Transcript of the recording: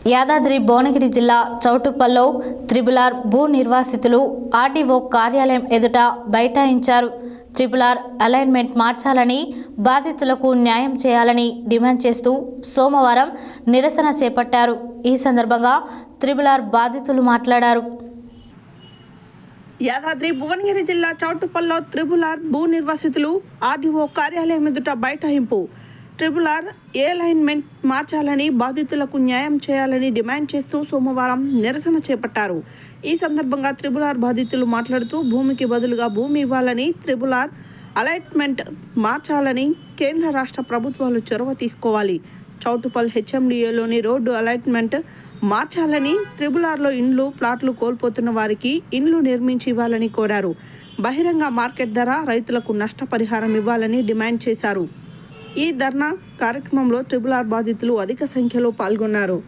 యాదాద్రి భువనగిరి జిల్లా చౌటుప్పల్లో త్రిబుల్-ఆర్ భూ నిర్వాసితులు ఆర్డీఓ కార్యాలయం ఎదుట బైఠాయించారు. త్రిబుల్-ఆర్ అలైన్మెంట్ మార్చాలని, బాధితులకు న్యాయం చేయాలని డిమాండ్ చేస్తూ సోమవారం నిరసన చేపట్టారు. ఈ సందర్భంగా త్రిబుల్-ఆర్ బాధితులు మాట్లాడారు. యాదాద్రి భువనగిరి జిల్లా చౌటుప్పల్లో త్రిబుల్-ఆర్ భూ నిర్వాసితులు ఆర్డీఓ కార్యాలయం ఎదుట బైఠాయింపు. త్రిబుల్-ఆర్ అలైన్మెంట్ మార్చాలని, బాధితులకు న్యాయం చేయాలని డిమాండ్ చేస్తూ సోమవారం నిరసన చేపట్టారు. ఈ సందర్భంగా త్రిబుల్-ఆర్ బాధితులు మాట్లాడుతూ భూమికి బదులుగా భూమి ఇవ్వాలని, త్రిబుల్-ఆర్ అలైన్మెంట్ మార్చాలని కేంద్ర రాష్ట్ర ప్రభుత్వాలు చొరవ తీసుకోవాలి. చౌటుప్పల్ హెచ్ఎండిఏలోని రోడ్డు అలైన్మెంట్ మార్చాలని, త్రిబుల్-ఆర్లో ఇండ్లు, ప్లాట్లు కోల్పోతున్న వారికి ఇండ్లు నిర్మించి ఇవ్వాలని కోరారు. బహిరంగ మార్కెట్ ధర, రైతులకు నష్టపరిహారం ఇవ్వాలని డిమాండ్ చేశారు. ఈ ధర్నా కార్యక్రమంలో త్రిబుల్-ఆర్ బాధితులు అధిక సంఖ్యలో పాల్గొన్నారు.